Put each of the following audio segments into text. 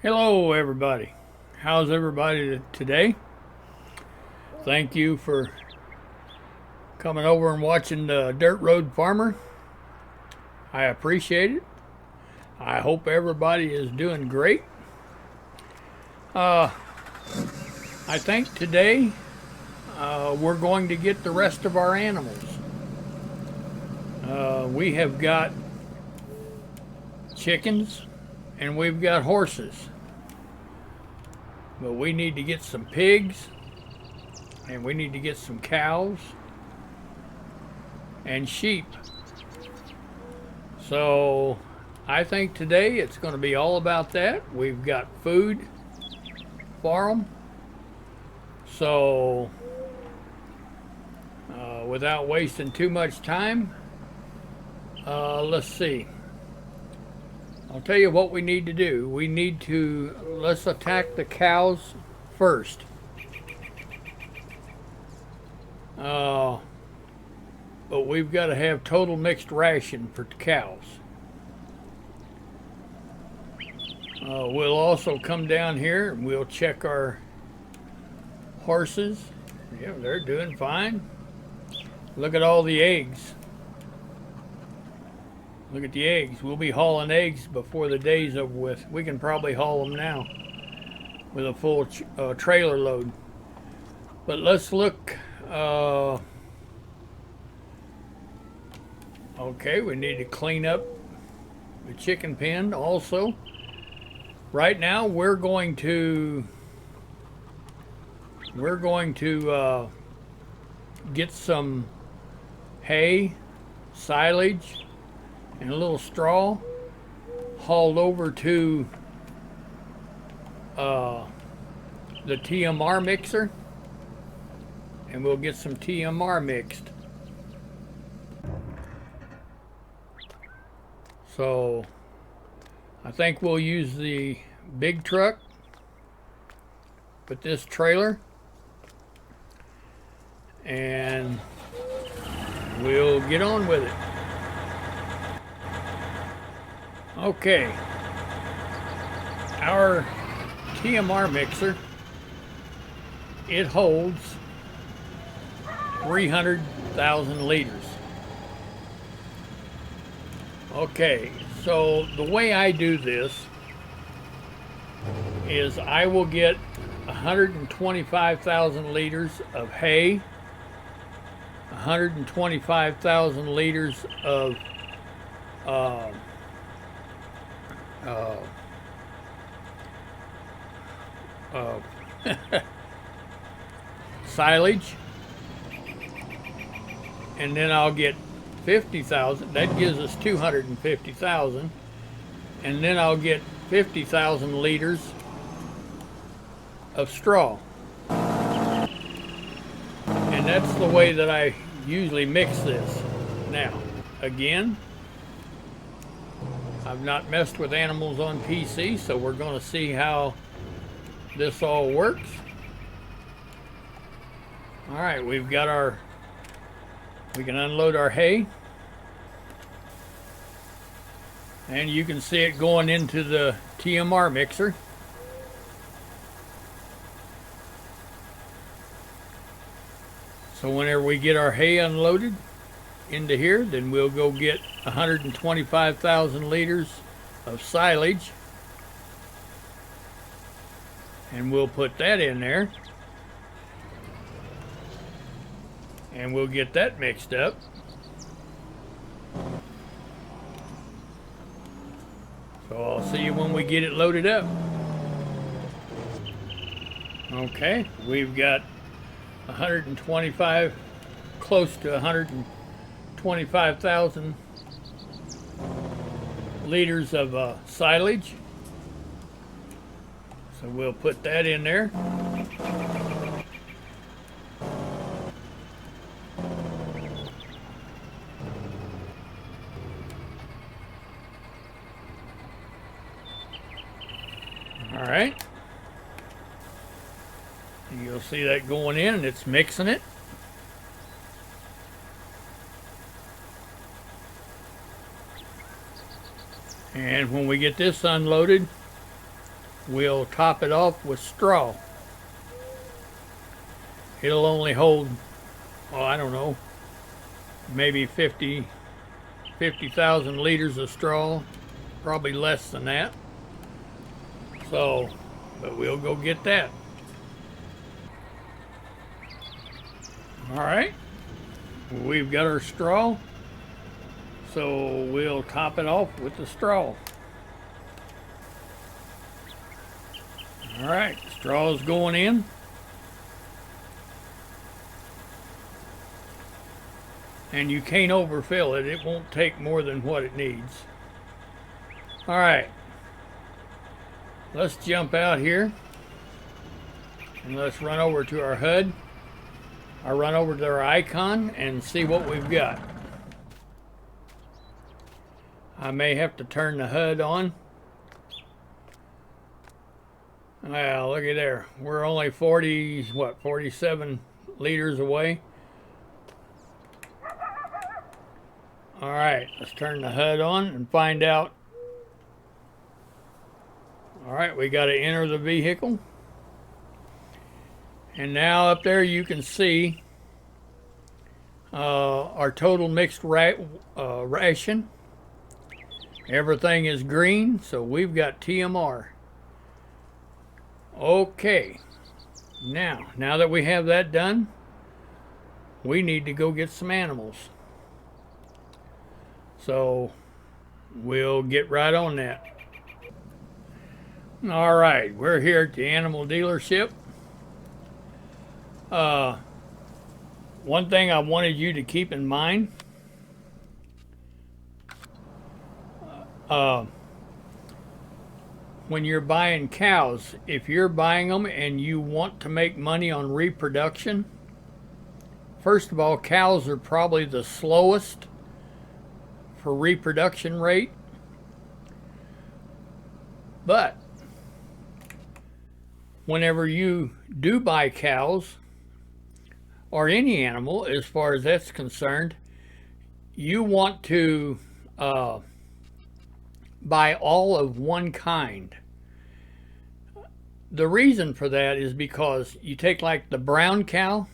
Hello everybody. How's everybody today? Thank you for coming over and watching the Dirt Road Farmer. I appreciate it. I hope everybody is doing great. I think today we're going to get the rest of our animals. We have got chickens and we've got horses. But we need to get some pigs, and we need to get some cows and sheep. So I think today it's going to be all about that. We've got food for them. So without wasting too much time, let's see. I'll tell you what we need to do. Let's attack the cows first. But we've got to have total mixed ration for the cows. We'll also come down here and we'll check our horses. Yeah, they're doing fine. Look at all the eggs. Look at the eggs. We'll be hauling eggs before the day's over with. We can probably haul them now with a full trailer load. But let's look. Okay, we need to clean up the chicken pen also. Right now we're going to get some hay, silage, and a little straw hauled over to the TMR mixer, and we'll get some TMR mixed. So I think we'll use the big truck with this trailer, and we'll get on with it. Okay, our TMR mixer, it holds 300,000 liters. Okay, so the way I do this is I will get 125,000 liters of hay, 125,000 liters of silage, and then I'll get 50,000. That gives us 250,000, and then I'll get 50,000 liters of straw. And that's the way that I usually mix this. Now, again, I've not messed with animals on PC, so we're going to see how this all works. All right, we can unload our hay, and you can see it going into the TMR mixer. So whenever we get our hay unloaded into here, then we'll go get 125,000 liters of silage, and we'll put that in there, and we'll get that mixed up. So I'll see you when we get it loaded up. Okay, we've got 125, close to 125,000 liters of silage. So we'll put that in there. All right. You'll see that going in, and it's mixing it. And when we get this unloaded, we'll top it off with straw. It'll only hold, well, I don't know, maybe 50,000 liters of straw, probably less than that. So, but we'll go get that. All right, we've got our straw, so we'll top it off with the straw. All right, straw is going in. And you can't overfill it. It won't take more than what it needs. All right, let's jump out here and let's run over to our HUD. I'll run over to our icon and see what we've got. I may have to turn the HUD on. Well, look at there. We're only 47 liters away. All right, let's turn the HUD on and find out. All right, we got to enter the vehicle. And now up there you can see our total mixed ration. Everything is green, so we've got TMR. Okay, now that we have that done, we need to go get some animals. So we'll get right on that. All right, we're here at the animal dealership. One thing I wanted you to keep in mind, when you're buying cows, if you're buying them and you want to make money on reproduction, first of all, cows are probably the slowest for reproduction rate. But whenever you do buy cows, or any animal as far as that's concerned, you want to buy all of one kind. The reason for that is because you take like the brown cow,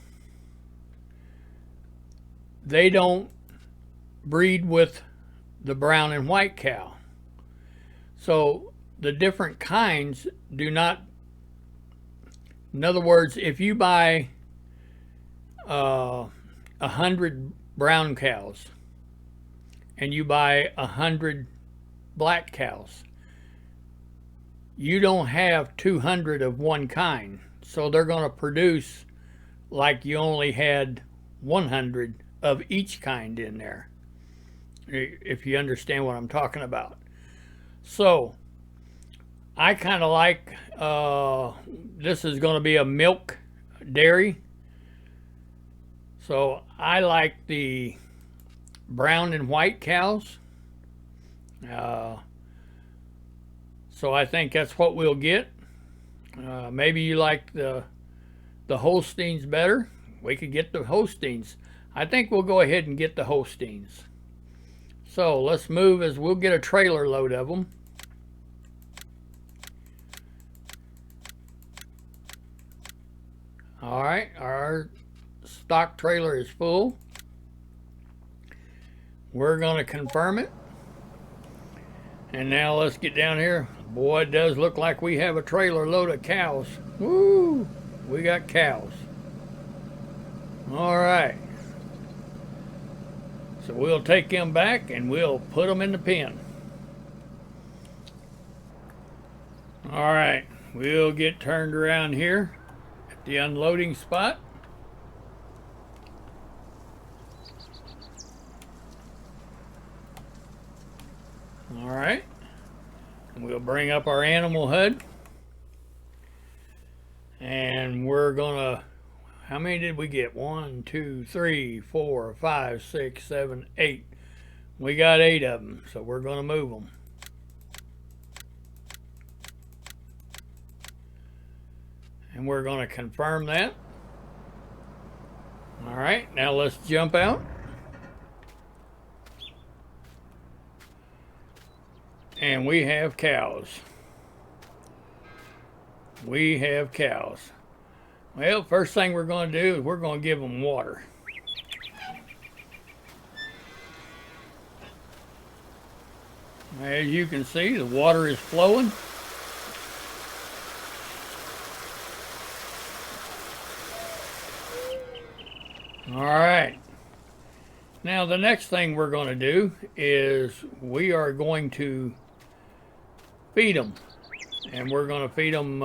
they don't breed with the brown and white cow. So the different kinds do not, in other words, if you buy 100 brown cows and you buy 100 black cows, you don't have 200 of one kind, so they're going to produce like you only had 100 of each kind in there, if you understand what I'm talking about. So I kind of like, this is going to be a milk dairy, so I like the brown and white cows. So I think that's what we'll get. Maybe you like the Holsteins better. We could get the Holsteins. I think we'll go ahead and get the Holsteins. So let's move, as we'll get a trailer load of them. All right, our stock trailer is full. We're going to confirm it. And now let's get down here. Boy, it does look like we have a trailer load of cows. Woo! We got cows. All right. So we'll take them back and we'll put them in the pen. All right. We'll get turned around here at the unloading spot. All right. We'll bring up our animal HUD. And we're gonna, how many did we get? 1, 2, 3, 4, 5, 6, 7, 8. We got 8 of them, so we're gonna move them. And we're gonna confirm that. All right, now let's jump out. And we have cows. we have cows. Well, first thing we're going to do is we're going to give them water. As you can see, the water is flowing. All right. Now the next thing we're going to do is we are going to feed them. And we're going to feed them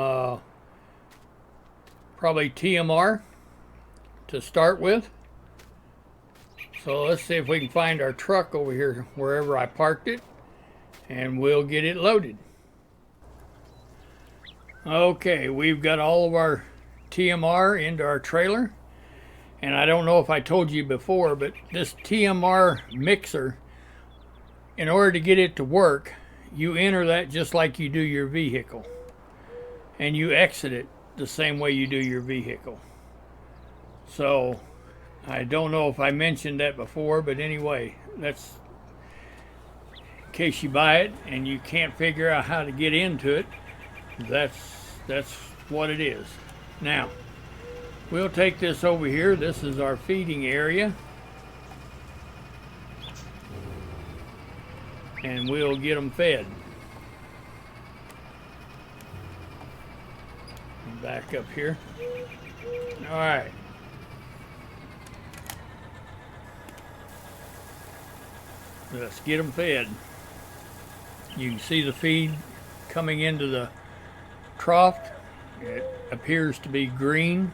probably TMR to start with. So let's see if we can find our truck over here wherever I parked it, and we'll get it loaded. Okay, we've got all of our TMR into our trailer. And I don't know if I told you before, but this TMR mixer, in order to get it to work, you enter that just like you do your vehicle. And you exit it the same way you do your vehicle. So, I don't know if I mentioned that before, but anyway, that's in case you buy it and you can't figure out how to get into it, that's what it is. Now, we'll take this over here. This is our feeding area. And we'll get them fed. Back up here. All right. Let's get them fed. You can see the feed coming into the trough. It appears to be green.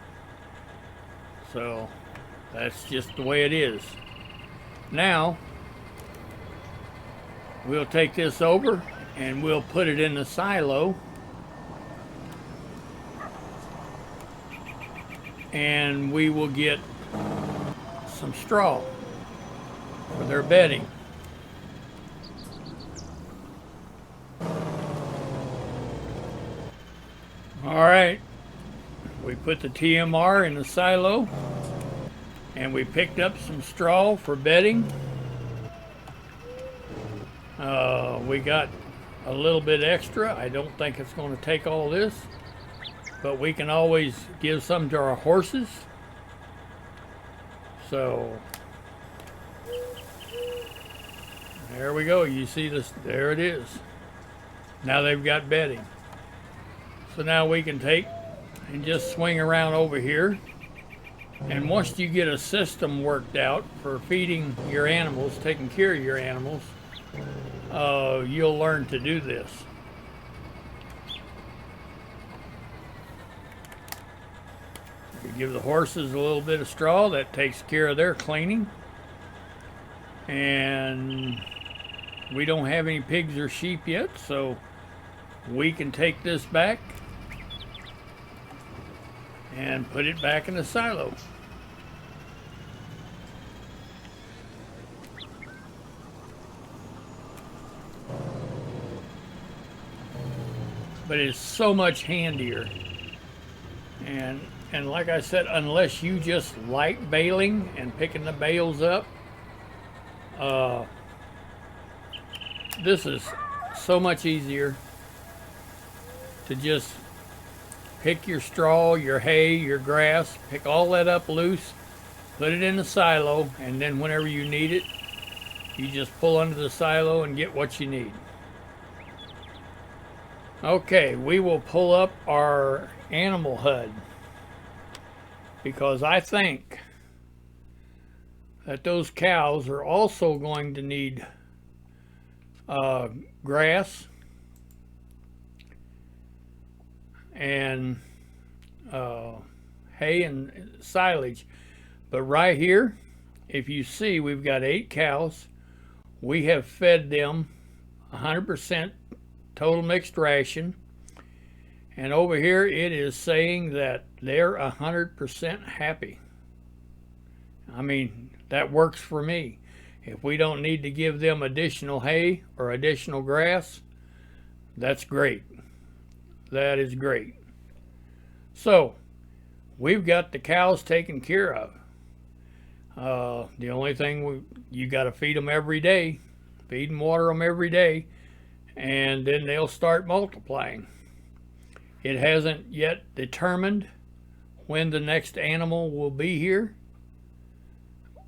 So that's just the way it is. Now we'll take this over and we'll put it in the silo, and we will get some straw for their bedding. All right. We put the TMR in the silo, and we picked up some straw for bedding. We got a little bit extra. I don't think it's going to take all this, but we can always give some to our horses. So there we go. You see this? There it is. Now they've got bedding. So now we can take and just swing around over here, and once you get a system worked out for feeding your animals, taking care of your animals, you'll learn to do this. You give the horses a little bit of straw. That takes care of their cleaning. And we don't have any pigs or sheep yet, so we can take this back and put it back in the silo. But it's so much handier. And like I said, unless you just like baling and picking the bales up, this is so much easier to just pick your straw, your hay, your grass, pick all that up loose, put it in the silo, and then whenever you need it, you just pull under the silo and get what you need. Okay, we will pull up our animal HUD, because I think that those cows are also going to need grass and hay and silage. But right here, if you see, we've got 8 cows. We have fed them 100% total mixed ration, and over here it is saying that they're 100% happy. I mean, that works for me. If we don't need to give them additional hay or additional grass, that's great. That is great. So we've got the cows taken care of. The only thing, you got to feed them every day, feed and water them every day, and then they'll start multiplying. It hasn't yet determined when the next animal will be here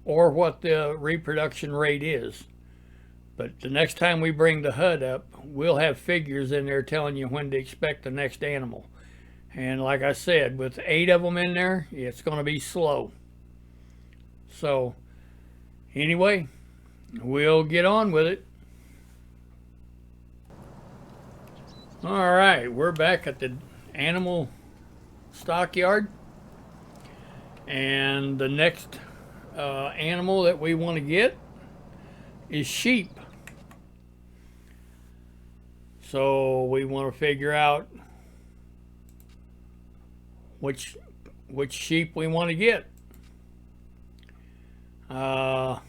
or what the reproduction rate is. But the next time we bring the HUD up, we'll have figures in there telling you when to expect the next animal. And like I said, with 8 of them in there, it's going to be slow. So anyway, we'll get on with it. All right, we're back at the animal stockyard. And the next animal that we want to get is sheep. So we want to figure out which sheep we want to get. I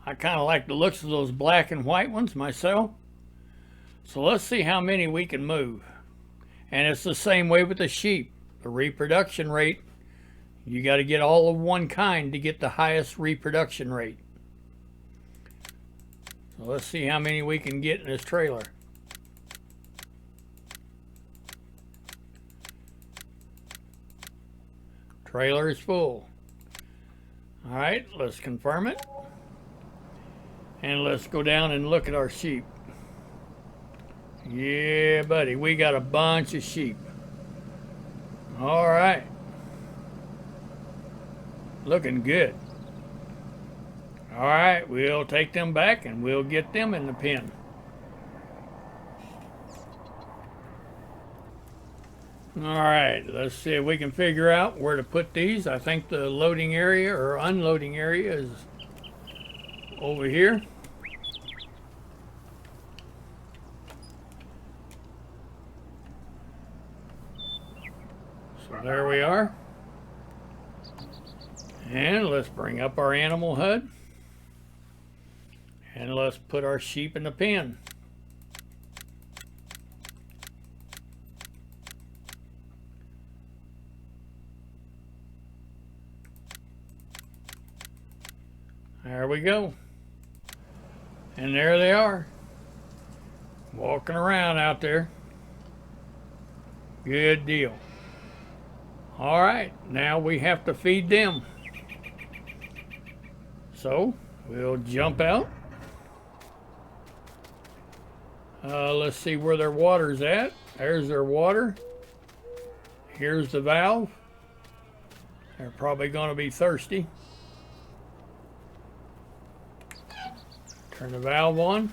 kind of like the looks of those black and white ones myself. So let's see how many we can move. And it's the same way with the sheep. The reproduction rate, you got to get all of one kind to get the highest reproduction rate. So let's see how many we can get in this trailer. Trailer is full. All right, let's confirm it. And let's go down and look at our sheep. Yeah, buddy, we got a bunch of sheep. All right. Looking good. All right, we'll take them back and we'll get them in the pen. All right, let's see if we can figure out where to put these. I think the loading area or unloading area is over here. So there we are. And let's bring up our animal HUD. And let's put our sheep in the pen. There we go. And there they are. Walking around out there. Good deal. All right, now we have to feed them. So we'll jump out. Let's see where their water's at. There's their water. Here's the valve. They're probably going to be thirsty. Turn the valve on.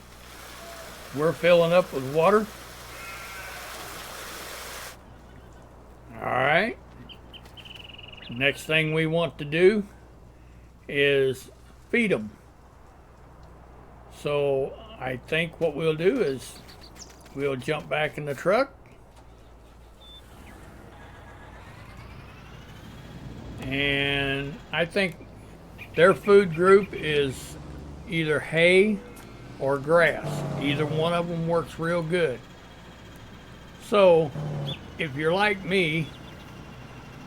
We're filling up with water. All right. Next thing we want to do is feed them. So I think what we'll do is we'll jump back in the truck. And I think their food group is either hay or grass. Either one of them works real good. So if you're like me,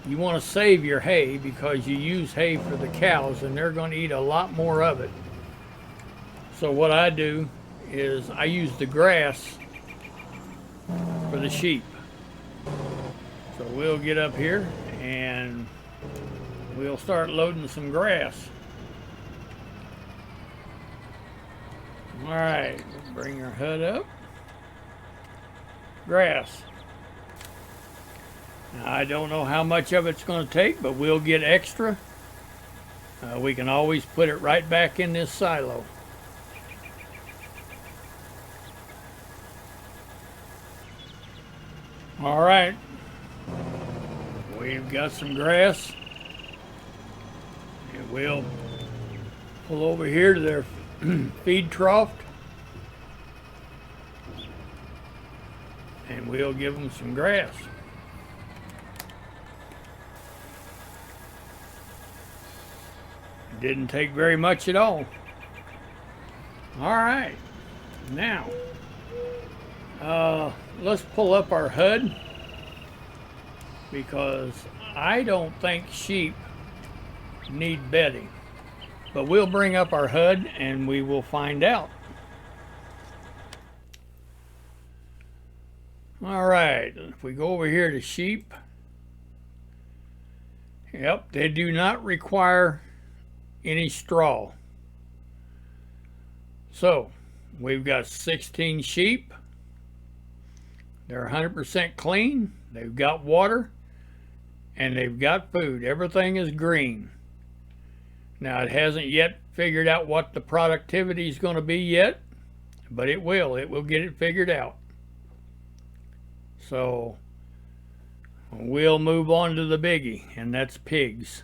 you want to save your hay because you use hay for the cows and they're going to eat a lot more of it. So what I do is I use the grass for the sheep. So we'll get up here and we'll start loading some grass. All right, bring our HUD up. Grass. Now, I don't know how much of it's going to take, but we'll get extra. We can always put it right back in this silo. All right, we've got some grass. And we'll pull over here to their feed trough. And we'll give them some grass. Didn't take very much at all. All right, now let's pull up our HUD because I don't think sheep need bedding, but we'll bring up our HUD and we will find out. All right, if we go over here to sheep, yep, they do not require any straw. So we've got 16 sheep. They're 100% clean. They've got water and they've got food. Everything is green. Now, it hasn't yet figured out what the productivity is going to be yet, but it will. It will get it figured out. So we'll move on to the biggie, and that's pigs.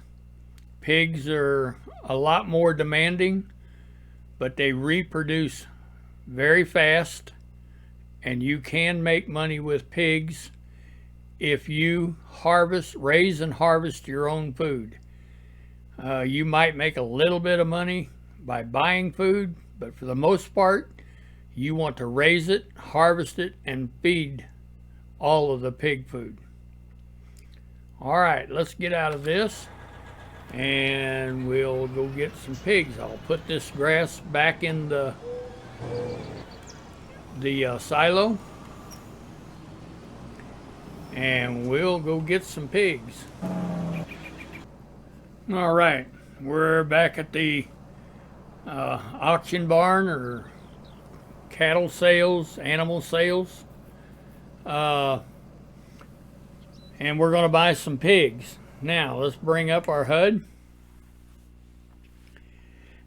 Pigs are a lot more demanding, but they reproduce very fast, and you can make money with pigs if you raise and harvest your own food. You might make a little bit of money by buying food, but for the most part, you want to raise it, harvest it, and feed all of the pig food. All right, let's get out of this and we'll go get some pigs. I'll put this grass back in the silo and we'll go get some pigs. All right, we're back at the auction barn or cattle sales, animal sales, and we're going to buy some pigs. Now let's bring up our HUD,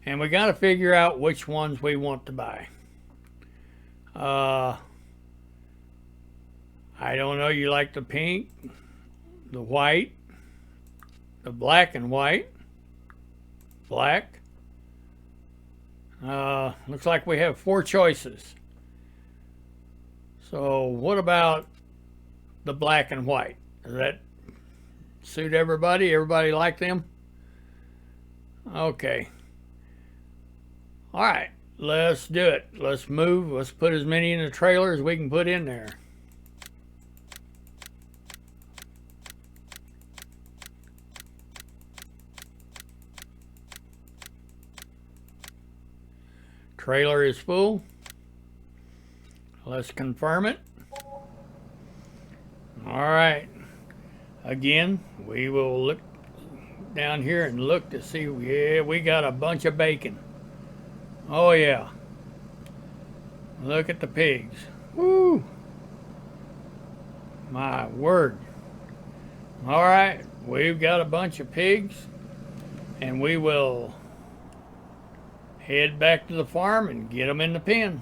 and we got to figure out which ones we want to buy. I don't know, you like the pink, the white, the black and white, black. Looks like we have 4 choices. So what about the black and white? Does that suit everybody? Everybody like them? Okay. All right, let's do it. Let's move. Let's put as many in the trailer as we can put in there. Trailer is full. Let's confirm it. All right. Again, we will look down here and look to see. Yeah, we got a bunch of bacon. Oh yeah. Look at the pigs. Woo! My word. All right, we've got a bunch of pigs, and we will head back to the farm and get them in the pen.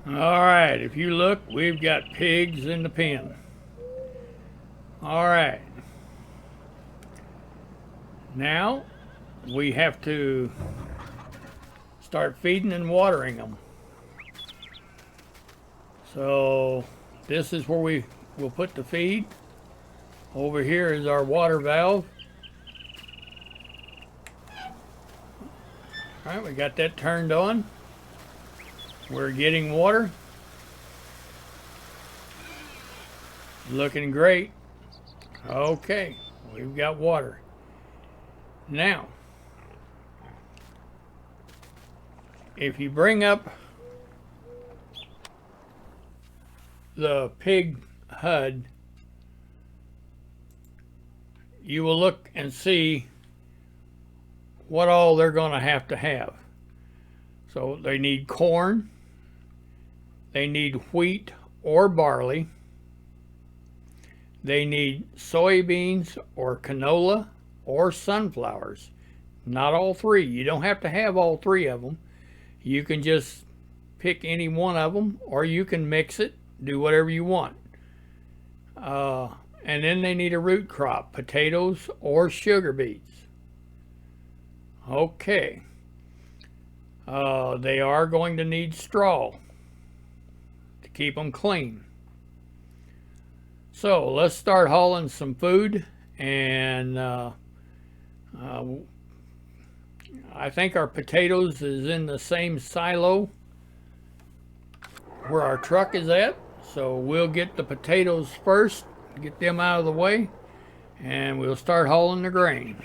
All right, if you look, we've got pigs in the pen. All right. Now we have to start feeding and watering them. So this is where we will put the feed. Over here is our water valve. All right, we got that turned on. We're getting water. Looking great. Okay, we've got water. Now, if you bring up the pig HUD, you will look and see what all they're going to have. So they need corn, they need wheat or barley, they need soybeans or canola or sunflowers. Not all 3. You don't have to have all 3 of them. You can just pick any one of them, or you can mix it, do whatever you want. And then they need a root crop, potatoes or sugar beets. Okay. They are going to need straw to keep them clean. So let's start hauling some food, and I think our potatoes is in the same silo where our truck is at. So we'll get the potatoes first, get them out of the way, and we'll start hauling the grain.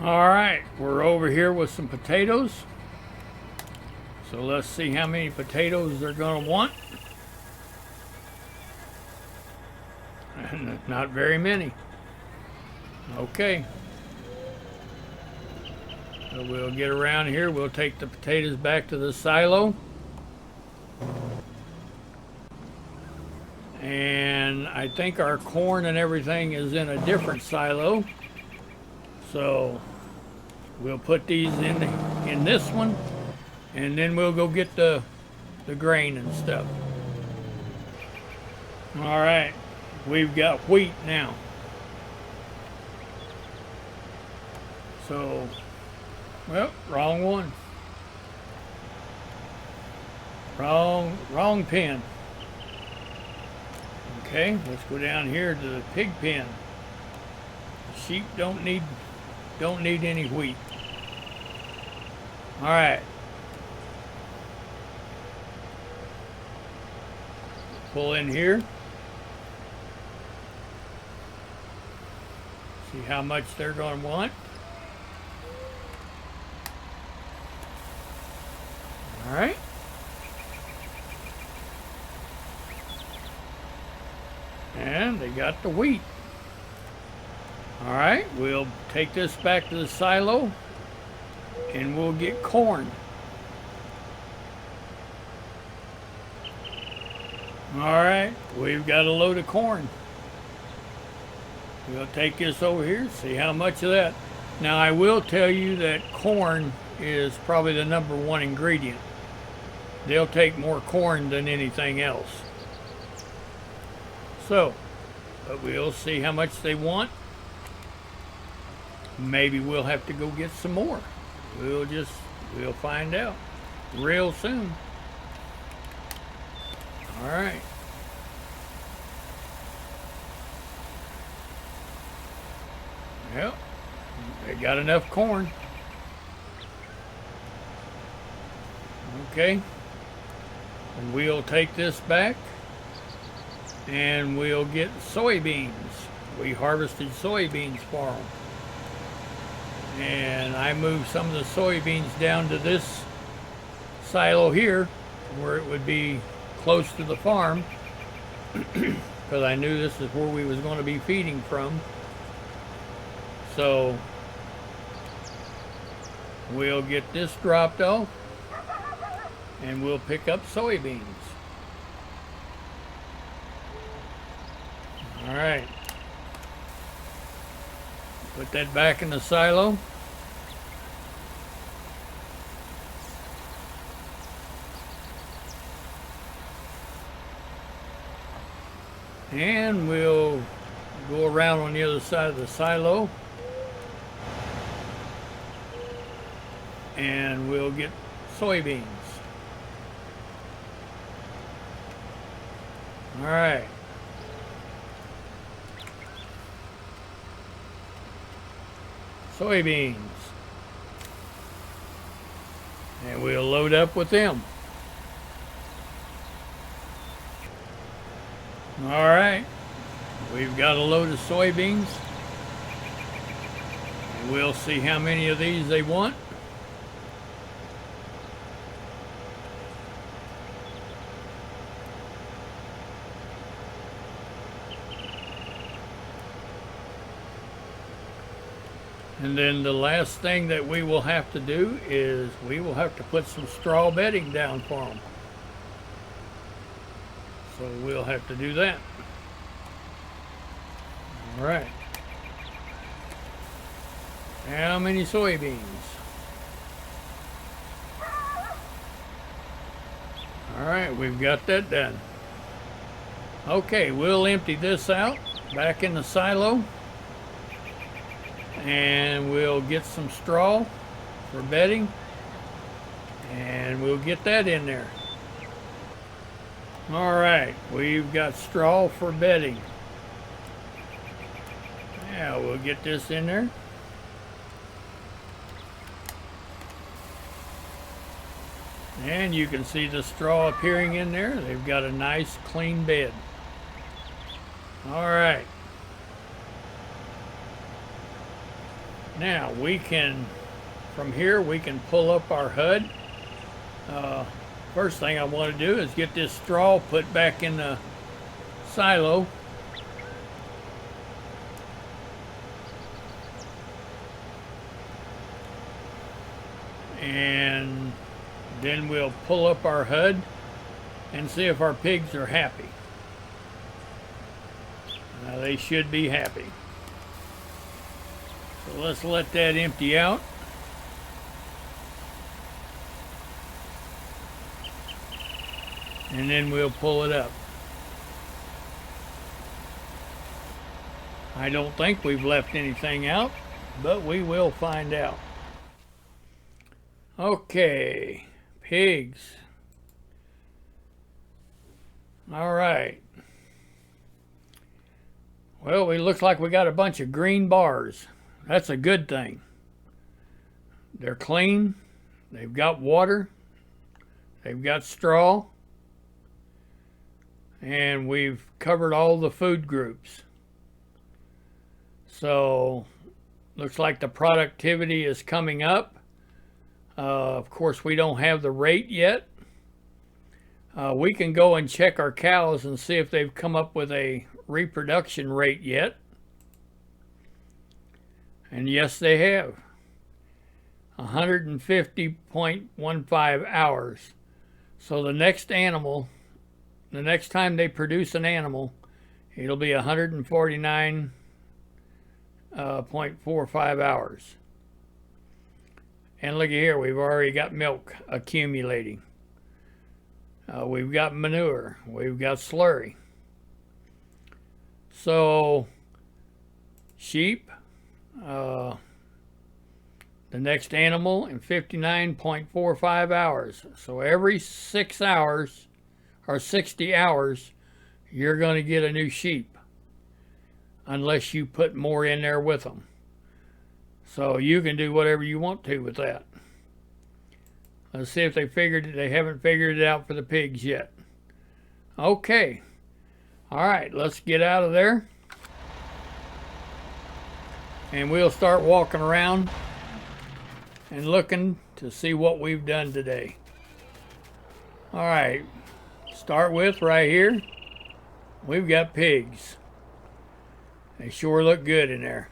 All right, we're over here with some potatoes. So let's see how many potatoes they're going to want. Not very many. Okay. So we'll get around here. We'll take the potatoes back to the silo. And I think our corn and everything is in a different silo. So we'll put these in this one, and then we'll go get the grain and stuff. All right, we've got wheat now. So, well, wrong one. Wrong pen. Okay, let's go down here to the pig pen. Sheep don't need any wheat. All right. Pull in here. See how much they're going to want. All right. And they got the wheat. All right, we'll take this back to the silo and we'll get corn. All right, we've got a load of corn. We'll take this over here, see how much of that. Now I will tell you that corn is probably the #1 ingredient. They'll take more corn than anything else. So, but we'll see how much they want. Maybe we'll have to go get some more. We'll find out real soon. All right. Well, they got enough corn. Okay. And we'll take this back and we'll get soybeans. We harvested soybeans for them. And I moved some of the soybeans down to this silo here where it would be close to the farm because I knew this is where we was going to be feeding from. So we'll get this dropped off and we'll pick up soybeans. All right. Put that back in the silo. And we'll go around on the other side of the silo. And we'll get soybeans. All right. Soybeans. And we'll load up with them. All right. We've got a load of soybeans. And we'll see how many of these they want. And then the last thing that we will have to do is we will have to put some straw bedding down for them. So we'll have to do that. All right. How many soybeans? All right, we've got that done. Okay, we'll empty this out back in the silo. And we'll get some straw for bedding and we'll get that in there. All right, we've got straw for bedding. Yeah, we'll get this in there. And you can see the straw appearing in there. They've got a nice clean bed. All right. Now we can, from here we can pull up our HUD First thing I want to do is get this straw put back in the silo. And then we'll pull up our HUD and see if our pigs are happy. Now they should be happy. So let's let that empty out. And then we'll pull it up. I don't think we've left anything out, but we will find out. Okay, pigs. All right. Well, it looks like we got a bunch of green bars. That's a good thing. They're clean. They've got water. They've got straw. And we've covered all the food groups. So, looks like the productivity is coming up. Of course, we don't have the rate yet. We can go and check our cows and see if they've come up with a reproduction rate yet. And yes, they have. 150.15 hours. So the next animal, the next time they produce an animal, it'll be 149.45 hours. And look here, we've already got milk accumulating. We've got manure. We've got slurry. So, sheep, the next animal in 59.45 hours. So every 6 hours, or 60 hours, you're going to get a new sheep. Unless you put more in there with them. So you can do whatever you want to with that. Let's see if they figured it. They haven't figured it out for the pigs yet. Okay. All right, let's get out of there. And we'll start walking around and looking to see what we've done today. All right. Start with right here. We've got pigs. They sure look good in there.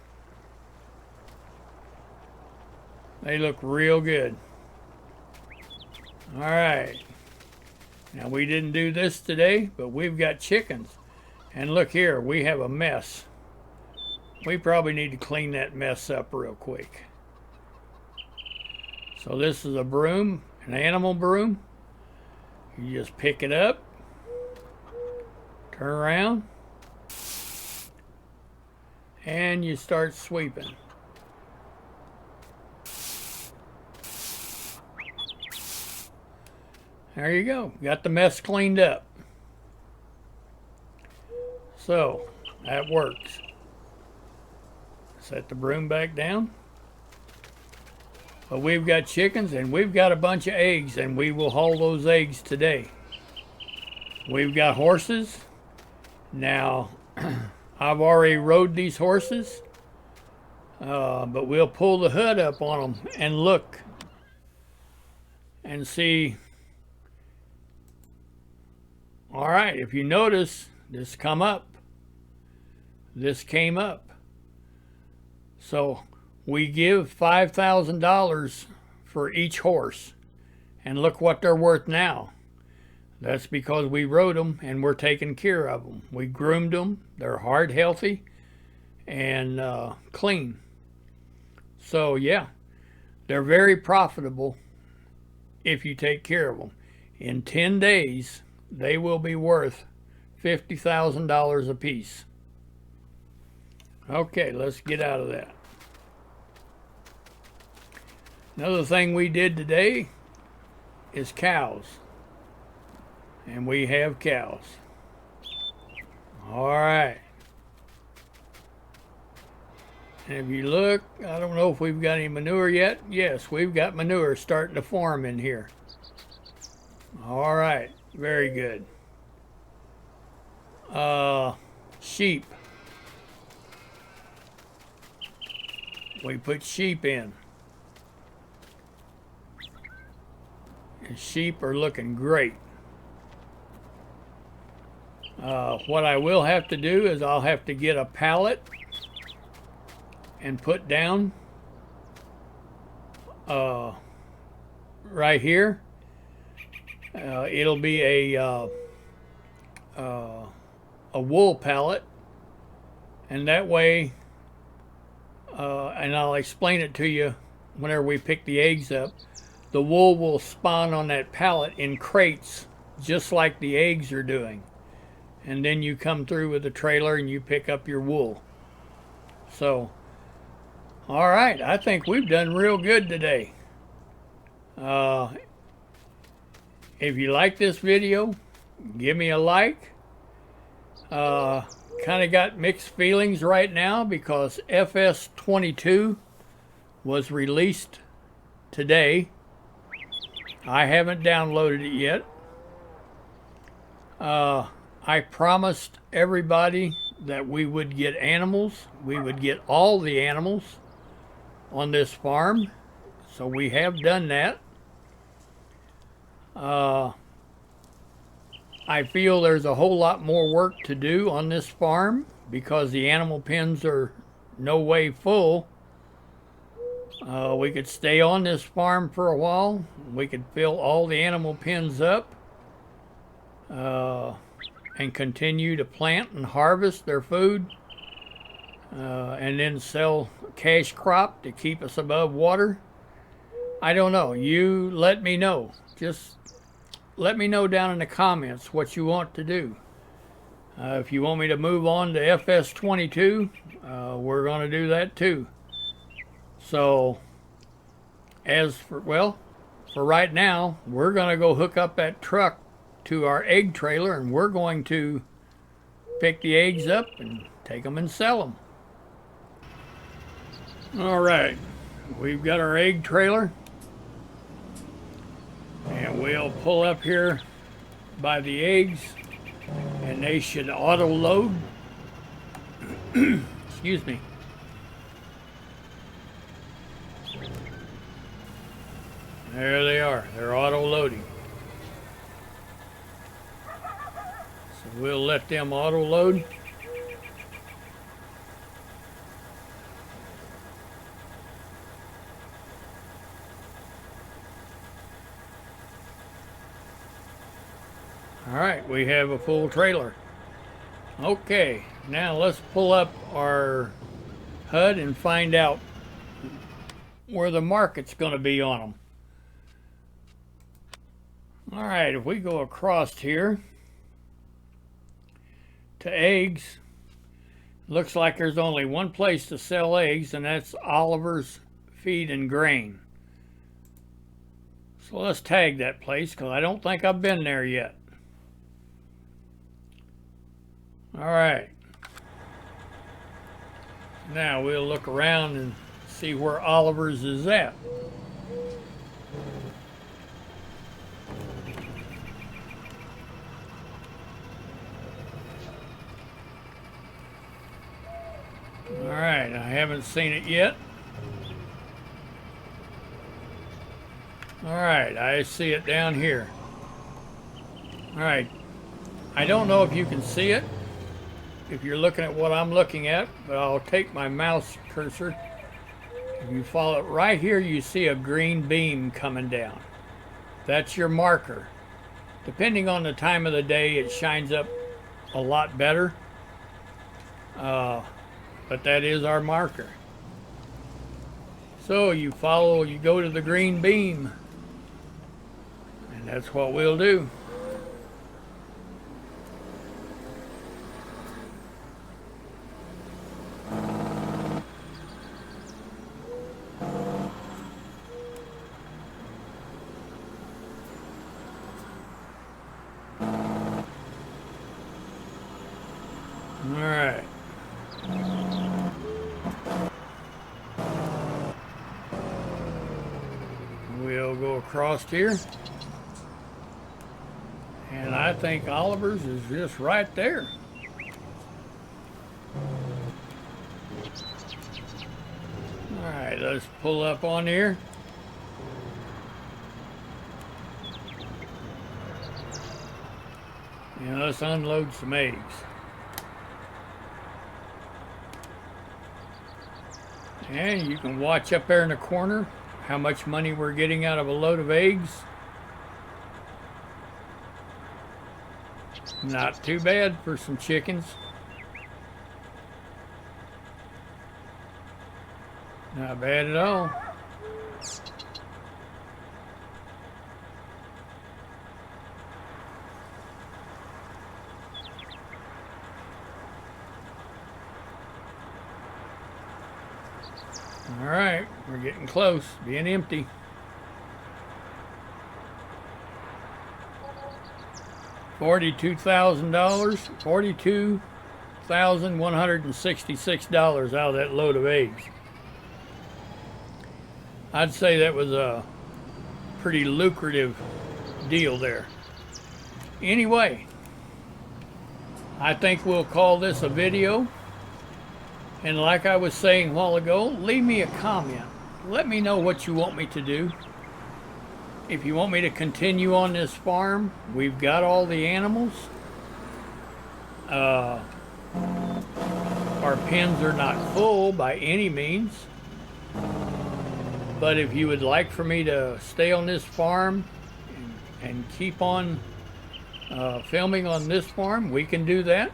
They look real good. All right. Now we didn't do this today, but we've got chickens. And look here, we have a mess. We probably need to clean that mess up real quick. So this is a broom, an animal broom. You just pick it up, turn around, and you start sweeping. There you go. Got the mess cleaned up. So, that works. Set the broom back down. But we've got chickens and we've got a bunch of eggs, and we will haul those eggs today. We've got horses. Now, I've already rode these horses, but we'll pull the hood up on them and look and see. All right, if you notice, this come up. This came up. So we give $5,000 for each horse. And look what they're worth now. That's because we rode them and we're taking care of them. We groomed them. They're hard, healthy, and clean. So yeah, they're very profitable if you take care of them. In 10 days, they will be worth $50,000 a piece. Okay, let's get out of that. Another thing we did today is cows. And we have cows. All right. And if you look, I don't know if we've got any manure yet. Yes, we've got manure starting to form in here. All right. Very good. Sheep. We put sheep in. and sheep are looking great. What I will have to do is I'll have to get a pallet and put down right here. It'll be a wool pallet, and that way, and I'll explain it to you whenever we pick the eggs up. The wool will spawn on that pallet in crates, just like the eggs are doing. And then you come through with the trailer and you pick up your wool. So, all right, I think we've done real good today. If you like this video, give me a like. Kind of got mixed feelings right now because FS19 was released today. I haven't downloaded it yet. I promised everybody that we would get animals. We would get all the animals on this farm. So we have done that. I feel there's a whole lot more work to do on this farm because the animal pens are no way full. We could stay on this farm for a while. We could fill all the animal pens up. And continue to plant and harvest their food, and then sell cash crop to keep us above water. I don't know. You let me know. Just let me know down in the comments what you want to do. If you want me to move on to FS19, we're going to do that too. So, as for, well, for right now, we're going to go hook up that truck to our egg trailer, and we're going to pick the eggs up and take them and sell them. All right, we've got our egg trailer, and we'll pull up here by the eggs, and they should auto load. Excuse me. There they are. They're auto loading. We'll let them auto load. All right, we have a full trailer. Okay, now let's pull up our HUD and find out where the market's going to be on them. All right, if we go across here to eggs, looks like there's only one place to sell eggs, and that's Oliver's Feed and Grain. So let's tag that place because I don't think I've been there yet. All right. Now we'll look around and see where Oliver's is at. All right, I haven't seen it yet. All right, I see it down here. All right, I don't know if you can see it, if you're looking at what I'm looking at, but I'll take my mouse cursor. If you follow it right here, you see a green beam coming down. That's your marker. Depending on the time of the day, it shines up a lot better. But that is our marker. So you follow, you go to the green beam, and that's what we'll do. All right. We'll go across here. And I think Oliver's is just right there. All right, let's pull up on here. and let's unload some eggs. And you can watch up there in the corner how much money we're getting out of a load of eggs. Not too bad for some chickens. Not bad at all. All right, we're getting close, being empty. $42,000, $42,166 out of that load of eggs. I'd say that was a pretty lucrative deal there. Anyway, I think we'll call this a video. And like I was saying a while ago, leave me a comment. Let me know what you want me to do. If you want me to continue on this farm, we've got all the animals. Our pens are not full by any means. But if you would like for me to stay on this farm and keep on filming on this farm, we can do that.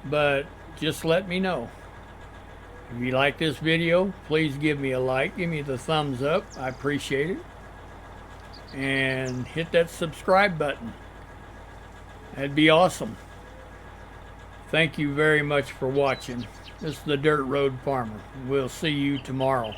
But just let me know. If you like this video, please give me a like, give me the thumbs up. I appreciate it. And hit that subscribe button. That'd be awesome. Thank you very much for watching. This is the Dirt Road Farmer. We'll see you tomorrow.